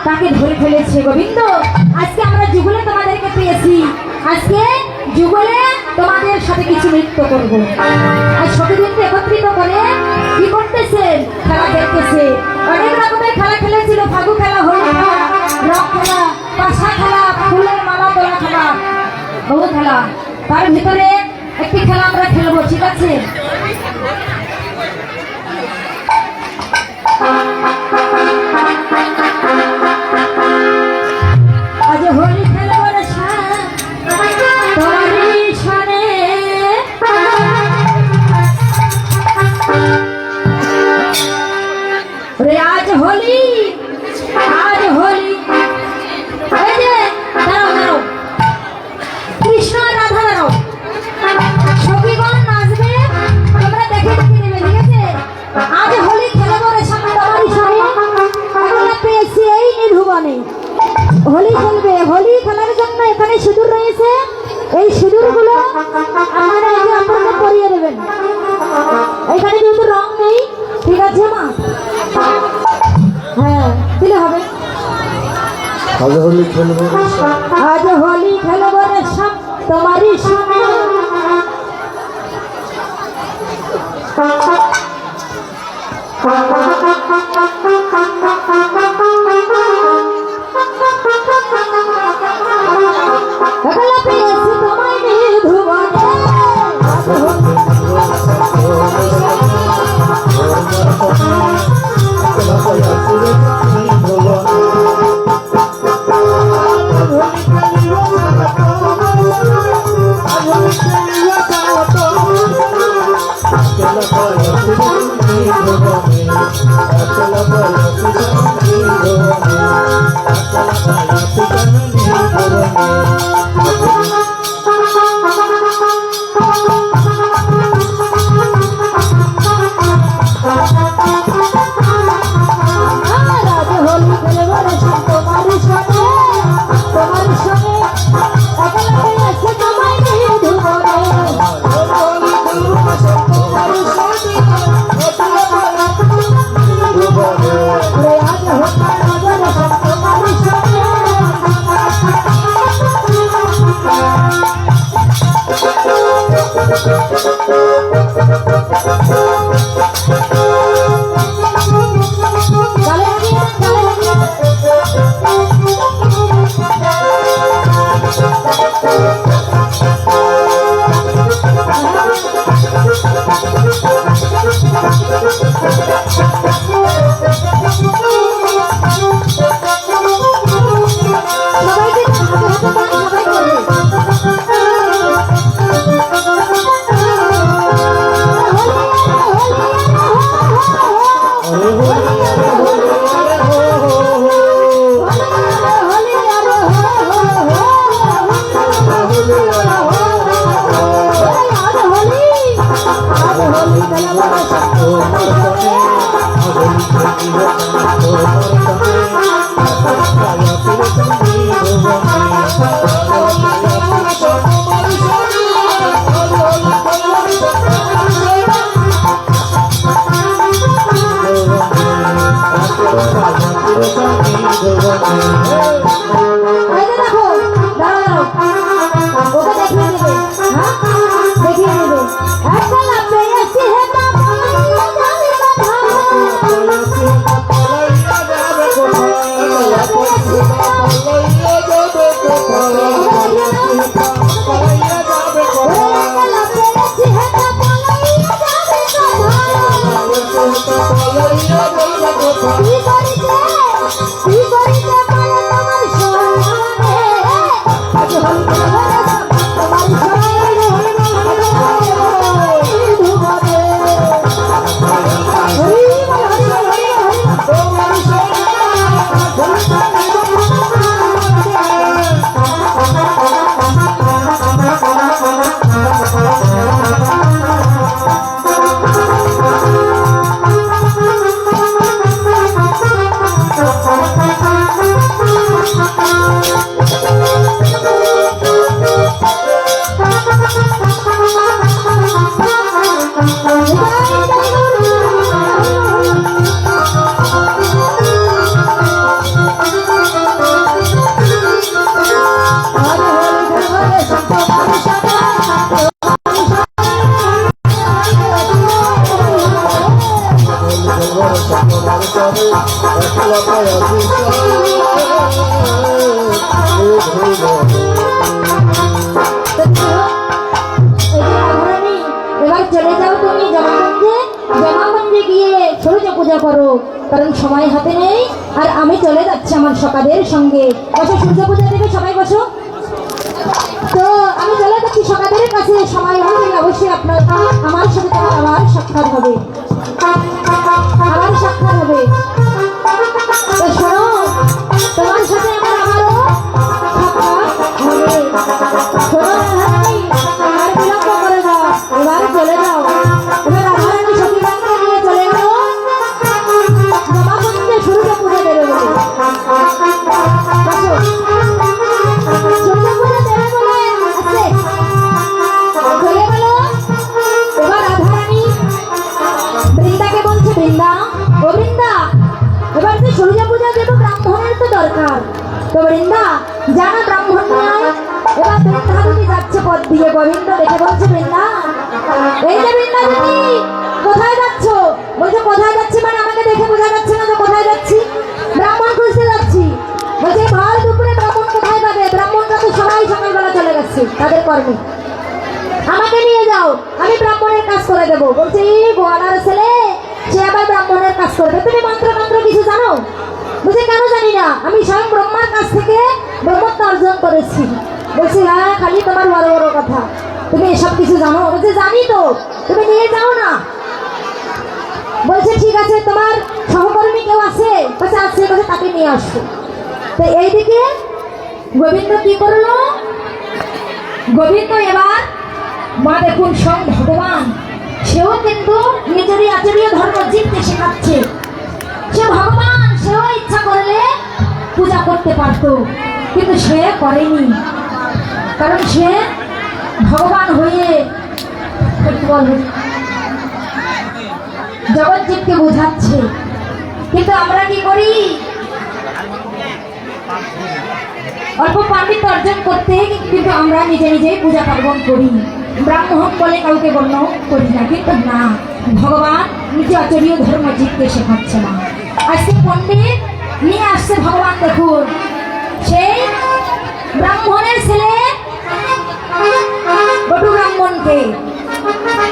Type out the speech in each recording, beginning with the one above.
তাকে ধরে ফেলেছে। গোবিন্দ, আজকে আমরা যুগলে তোমাদেরকে পেয়েছি, আজকে যুগলে তোমাদের সাথে কিছু নৃত্য করব। আর সতীদেরকে একত্রিত করে কি করতেছেন? খেলা দেখতেছে। অনেক রকমের খেলা খেলেছিল, ফাগু খেলা, হোলি খেলা, রং খেলা, পাশা খেলা, ফুলের মালা তোলা খেলা, বহু খেলা। তার ভিতরে একটি খেলা আমরা খেলবো, ঠিক আছে? আজ হোলি খেলবো রে তোরি সনে, রে আজ হোলি, আজ হোলি। এই যে দাঁড়াও দাঁড়াও, কৃষ্ণ রাধা দাঁড়াও, সখীগণ নাচবে, তোমরা দেখে দেখে নেবে, ঠিক আছে? আজ হোলি খেলবো রে তোমারই সনে, আমরা পেয়েছি এই নির্ভুবনে। হোলি খেলবে, হোলি খেলার জন্য এখানে সিঁদুর রয়েছে, এই সিঁদুরগুলো আপনারা একে অপরকে পরিয়ে দেবেন। এখানে যেহেতু রং নেই, ঠিক আছে মা? হ্যাঁ, দিলে হবে। আজ হোলি খেলবো, আজ হোলি খেলবো রে সব তোমারই সনে, একলা পেয়েছি তোমায় নির্ভুবনে। আজ হোলি Thank you. একলা পায় আছি এবার চলে যাও তুমি জমাগঞ্জে গিয়ে সূর্য পূজা করো, কারণ সময় হাতে নেই। আর আমি চলে যাচ্ছি আমার সকাদের সঙ্গে। বসো, সূর্য পূজা দেবে, সবাই বসো। তো আমি চলে যাচ্ছি সকাদের কাছে, সময় হলে অবশ্যই আপনার আমার সাথে তোমার আবার সাক্ষাৎ হবে, আবার সাক্ষাৎ হবে। তো শোনো, তোমার সাথে আমার আবারও সাক্ষাৎ হবে। শোনো রাধারানী, আর বিলম্ব করে দাও, এবার চলে যাও। এবার রাধারানী সখীগণকে নিয়ে চলে গেল জমাগঞ্জে সূর্য পূজা দেবে বলে। বসো, সূর্য পূজা দেবে বলে আসছে, চলে গেল। এবার রাধারানী বৃন্দাকে বলছে, বৃন্দা, ও বৃন্দা, এবার যে সূর্য পূজা দেবো, ব্রাহ্মণের তো দরকার। তো বৃন্দা জানা ব্রাহ্মণ নিয়ে আয়। এবার বৃন্দা দিদি যাচ্ছে পথ দিয়ে, গোবিন্দ দেখে বলছে, বৃন্দা, এই যে বৃন্দা দিদি, কোথায় যাচ্ছ? বলছে, কোথায় যাচ্ছি মানে আমাকে দেখে বোঝা যাচ্ছে না যে কোথায় যাচ্ছি? ব্রাহ্মণ খুঁজতে যাচ্ছি। বলছে, ভাই দুপুরে ব্রাহ্মণ কোথায় পাবে? ব্রাহ্মণরা তো সবাই সকালবেলা চলে গেছে তাদের কর্মে, আমাকে নিয়ে যাও, আমি ব্রাহ্মণের কাজ করে দেবো। বলছে, এই গোয়ালার ছেলে, সে আবার ব্রাহ্মণের কাজ করবে? তুমি মন্ত্র মন্ত্র কিছু জানো? বলছে, কেন জানি না, আমি স্বয়ং ব্রহ্মার কাছ থেকে ব্রহ্মত্ব অর্জন করেছি। বলছে, হ্যাঁ, খালি তোমার বড় বড় কথা, তুমি এসব কিছু জানো? বলছে, জানি তো, তুমি নিয়ে যাও না। বলছে, ঠিক আছে, তোমার সহকর্মী কেউ আছে? বলছে, আছে। বলছে, তাকে নিয়ে আসো। তো এইদিকে গোবিন্দ কি করলো? গোবিন্দ এবার, মা দেখুন, স্বয়ং ভগবান, সেও কিন্তু নিজেরই আচার্য ধর্ম জিততে শেখাচ্ছে। সে ভগবান, সেও ইচ্ছা করলে পূজা করতে পারতো, কিন্তু সে করেনি, কারণ সে ভগবান হয়ে জগৎজীবকে বোঝাচ্ছে। কিন্তু আমরা কি করি? অল্প পাণ্ডিত্য অর্জন করতে কিন্তু আমরা নিজে নিজেই পূজা পার্বণ করি, ব্রাহ্মণ বলে কাউকে গণ্য করি না। কিন্তু না, ভগবান নিজে আচার্য ধর্ম জিততে শেখাচ্ছে না। আজকে পণ্ডিত নিয়ে আসছে ভগবান, দেখুন, সেই ব্রাহ্মণের ছেলে বটু ব্রাহ্মণকে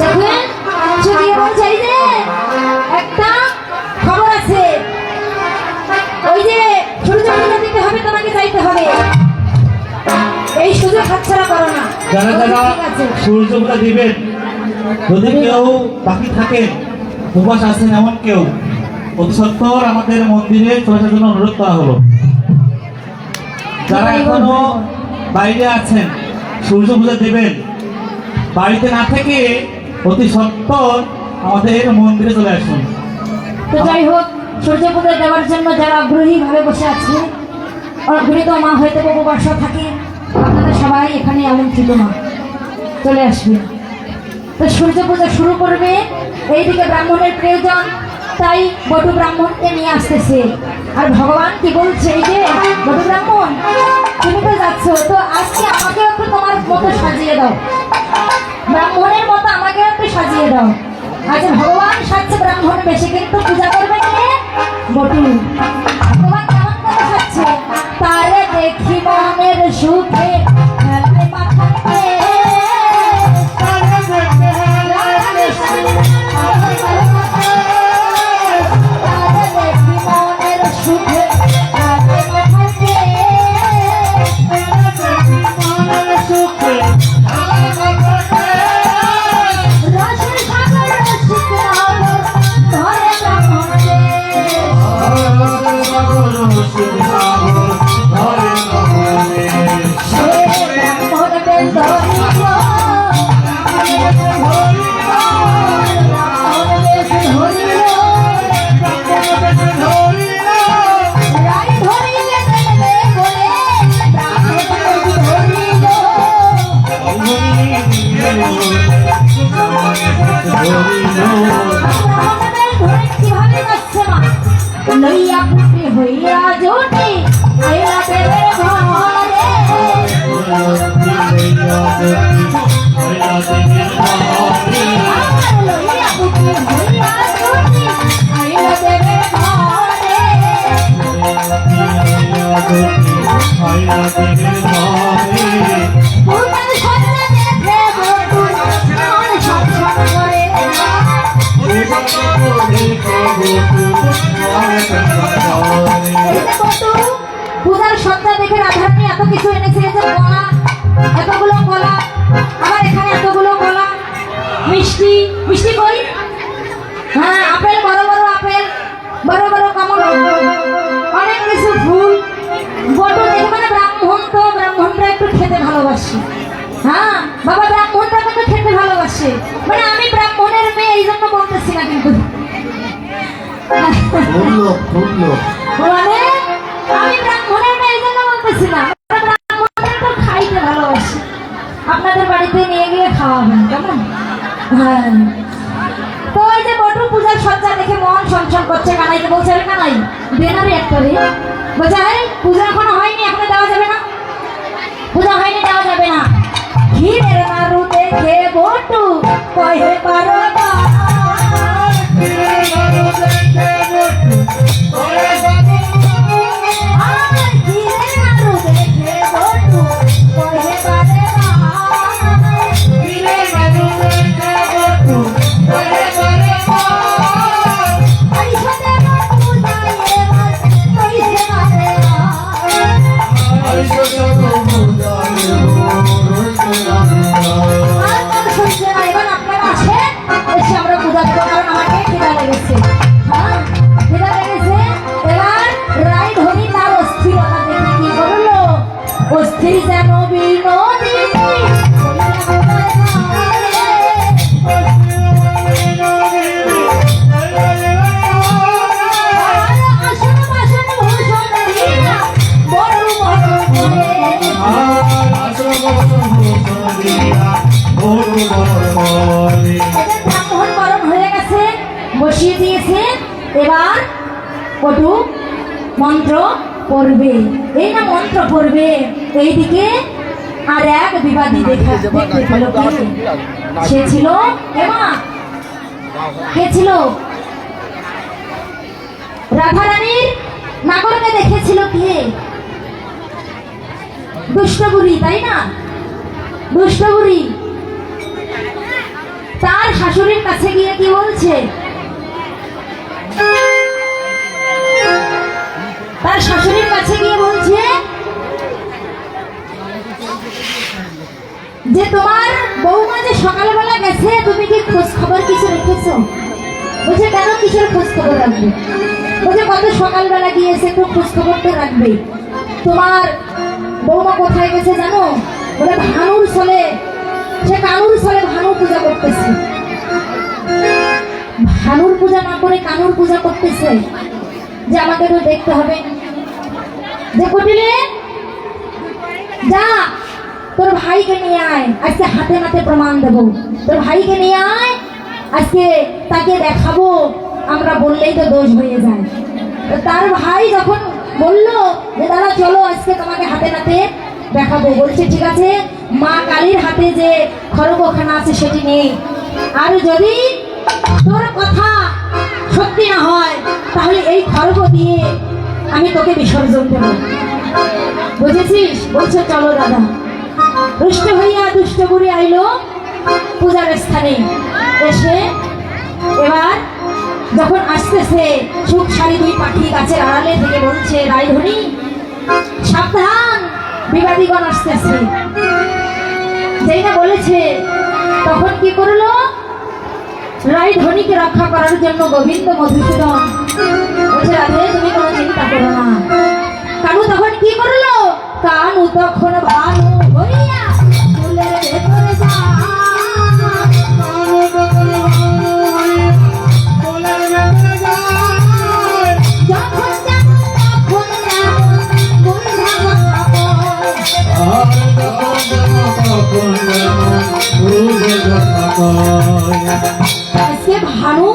দেখলেন, সে দিয়ে বলছে, এই যে একটা খবর আছে, ওই যে সূর্য পূজা দিতে হবে, তোমাকে যাইতে হবে, এই সুযোগ হাতছাড়া করো না। যারা যারা সূর্য পূজা দিবেন, যদি কেউ বাকি থাকেন, উপবাস আছেন এমন কেউ, অতি সত্বর আমাদের মন্দিরে চলে আসার জন্য অনুরোধ করা হলো। যারা এখনো বাইরে আছেন, সূর্য পূজা দেবেন, বাড়িতে না থেকে অতি সত্বর আমাদের মন্দিরে চলে আসুন। তো যাই হোক, সূর্য পূজা দেওয়ার জন্য যারা আগ্রহী ভাবে বসে আছে, অগ্রহীত মা হয়তো উপবাস থাকে, আপনারা সবাই এখানে আমন্ত্রিত মা, চলে আসবেন। তো সূর্য পূজা শুরু করবে, এইদিকে ব্রাহ্মণের প্রয়োজন, তাই বটু ব্রাহ্মণকে নিয়ে আসতেছে। আর ভগবান কি বলছে, এই যে বটু ব্রাহ্মণ, তুমি তো যাচ্ছ, তো আজকে আমাকে একটু তোমার মতো সাজিয়ে দাও, ব্রাহ্মণের মতো আমাকে একটু সাজিয়ে দাও। আজ ভগবান সাজছে ব্রাহ্মণ বেশি, কিন্তু পূজা করবে কে? বটু। ভগবান কেমন করে সাজছে? তারে দেখি মনের সুখে ফেলে মাথাতে, তারে দেখি মনের সুখে ফেলে মাথাতে, রসের সাগর রসিক আলো ধরে ব্রাহ্মণে, সে ব্রাহ্মণকে ধরিল, রাই ধরিলে দেবে বলে ব্রাহ্মণকে ধরিল। ব্রাহ্মণদের ধরে কিভাবে যাচ্ছে মা? লইয়া পুত্রী হইয়া জোটে আইলা দেবে ঘরে, লইয়া পুত্রী হইয়া জোটে আইলা দেবে ঘরে। পূজার সজ্জা দেখে বটুর মন ছটছট করে। এই যে বটু পূজার সজ্জা দেখে রাধারানী এত কিছু এনেছে, এই যে কলা, এতগুলো কলা, আবার এখানে এতগুলো কলা, মিষ্টি, মিষ্টি কই? হ্যাঁ, আপেল, বড় বড় আপেল, বড় বড় কমলা, অনেক কিছু ফুল। বটু দেখে মানে ব্রাহ্মণ, তো ব্রাহ্মণরা একটু খেতে ভালোবাসে। হ্যাঁ বাবা, ব্রাহ্মণরা কিন্তু খেতে ভালোবাসে। মানে আমি ব্রাহ্মণের মেয়ে, এই জন্য বলতেছি না কিন্তু, ফুললো ফুললো মানে আমি ব্রাহ্মণের মেয়ে এই জন্য বলতেছি না। আমরা ব্রাহ্মণরা তো খাইতে ভালোবাসি। আপনাদের বাড়িতে নিয়ে গিয়ে খাওয়াবেন, কেমন? হ্যাঁ। তো এই যে বটু পূজার সজ্জা দেখে মন ছনছন করছে। কানাইকে বলছে, আরে কানাই দে না রে একটা রে। বলছে, আরে পূজা এখনো হয়নি, এখনো দেওয়া যাবে না, পূজা হয়নি, দেওয়া যাবে না। ঘিরের নাড়ু দেখে বটু কহে বারবার, আর ঘিরের নাড়ু দেখে বটু কহে এবার আপনারা আসেন, এসে আমরা পূজা দেবো, কারণ আমাকে খিদা লেগেছে। হ্যাঁ, খিদা লেগেছে। এবার রাই ধনী তার অস্থিরতা দেখে কি করলো, অস্থির যেন বিনোদিনী। আসন বাসন ভূষণ দিয়া বড় বড় করে। এদের ব্রাহ্মণ বরণ হয়ে গেছে, বসিয়ে দিয়েছে। এবার বটু মন্ত্র পড়বে। এই না মন্ত্র পড়বে, এইদিকে আর এক বিবাদী দেখতে পেল। সে ছিল এমা, কে ছিল? রাধারানীর নাগরকে দেখেছিল কে? দুষ্টবুড়ি, তাই না? দুষ্টবুড়ি তার শাশুড়ির কাছে গিয়ে কি বলছে? তার শাশুড়ির কাছে গিয়ে বলছে যে তোমার বৌমা যে সকালবেলা গেছে, তুমি কি খোঁজ খবর কিছু রেখেছো? বলছে, কেন কিসের খোঁজ খবর রাখবে? বলছে, কত সকালবেলা গিয়েছে, একটু খোঁজ খবর তো রাখবে। তোমার বৌমা কোথায় গেছে জানো? বলে ভানুর ছোলে, সে কানুর ছোলে ভানু পূজা করতেছে। ভানুর পূজা না করে কানুর পূজা করতেছে, যে আমাদেরও দেখতে হবে। যে কটিলে যা, তোর ভাইকে নিয়ে আয়, আজকে হাতে নাতে প্রমাণ দেবো। তোর ভাইকে নিয়ে আয়, আজকে তাকে দেখাবো। আমরা বললেই তো দোষ হয়ে যায়। তার ভাই যখন বললো যে দাদা চলো, আজকে তোমাকে হাতে নাতে দেখাবো, বলছে ঠিক আছে, মা কালীর হাতে যে খড়গখানা আছে সেটি নেই, আর যদি তোর কথা সত্যি না হয় তাহলে এই খড়গ দিয়ে আমি তোকে বিসর্জন দেব, বুঝেছিস? বলছে চলো দাদা। রুষ্ট হইয়া দুষ্ট বুড়ি আইলো পূজার স্থানে। এসে এবার যখন আসতেছে, সুখ শাড়ি দুই পাখি গাছের আড়ালে থেকে বলছে, রায়ধনী সাবধান, বিবাদীগণ আসতেছে। যেই না বলেছে, তখন কি করলো? রায়ধনীকে রক্ষা করার জন্য গোবিন্দ মধুসূদন বলছে, রাধে তুমি কোনো চিন্তা করো না। কানু তখন কি করলো? কানু তখন ভালো হইয়া ফুলের ভেতরে যায়। যখন যেমন তখন তেমন বুঝা কথা বলে। আজকে ভানু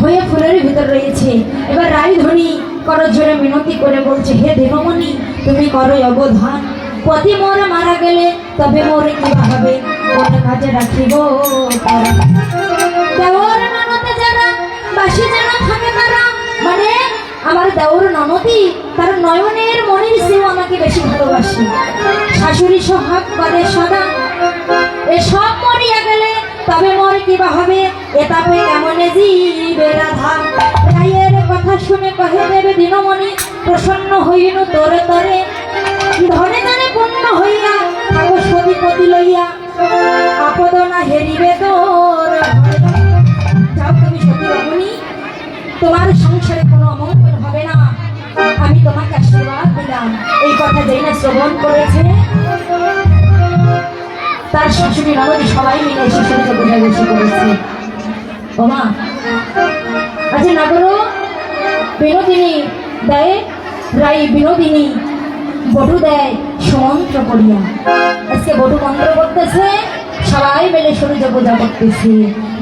হয়ে ফুলের ভিতর রয়েছে। এবার রায়ধনী করজোড়ে মিনতি করে বলছে, হে দেবমণি, তুমি করো অবধান। পতি মোর মারা গেলে তবে মোরে কি হবে, কোন কাজে রাখিব দেওর ননদে যারা, বাসি যারা থাকে তারা, মানে আমার দেওর ননদী তার নয়নের মনির সেও আমাকে বেশি ভালোবাসি। শাশুড়ি সোহাগ বাদে সদা, এসব মরিয়া গেলে তবে মোর কি বা হবে, এতাপে কেমনে জীবে রাধা। রায়ের কথা শুনে কহে দেবে দিনমণি, প্রসন্ন হইল তোরে তরে, ধনে ধনে পূর্ণ হইয়া থাকো সতীপতি লইয়া, আপদ না হেরিবে তোর ঘরে। যাও তুমি সতী রমণী, তোমার সংসারে কোনো অমঙ্গল হবে না, আমি তোমাকে আশীর্বাদ দিলাম। এই কথা যেই না শ্রবণ করেছে, তার শাশুড়ি ননদি সবাই মিলে এসে সূর্য পূজায় বসে পড়েছে। ওমা আজ নাগর বিনোদিনী দেয় রাই, বিনোদিনী বটু দেয় সুমন্ত্র করিয়া। আজকে বটু মন্ত্র করতেছে, সবাই মিলে সূর্য পূজা করতেছে।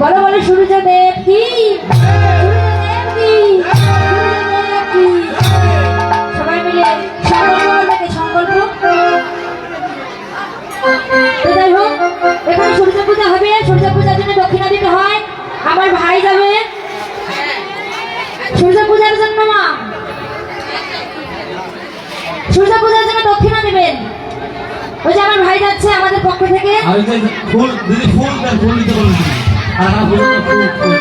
বলো বলে সূর্যদেব কি, সূর্যদেব কি, সূর্যদেব কি। সবাই মিলে সংকল্প। তো যাই হোক, এখানে সূর্য পূজা হবে। সূর্য পূজার জন্য দক্ষিণা দিতে হয়। আমার ভাই যাবে সূর্য পূজার জন্য, মা সূর্য পূজার জন্য দক্ষিণা দেবেন। ওই যে আমার ভাই যাচ্ছে আমাদের পক্ষ থেকে। আর এই যে ফুল দিদি, ফুল দেন, ফুল দিতে বলেন। আর আমার ফুল ফুল ফুল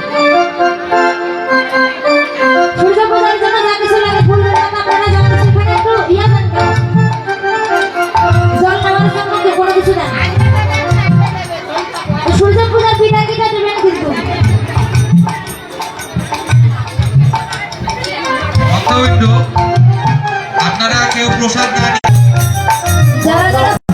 সূর্য পূজার জন্য যা কিছু লাগে ফুল দেন। আপনারা যা কিছু এখানে একটু ইয়া দেন, জল নেওয়ার জন্য কোনো কিছু দেন। সূর্য পূজার পিঠা কিটা দেবেন কিন্তু। আপনারা কেউ প্রসাদ না যারা যারা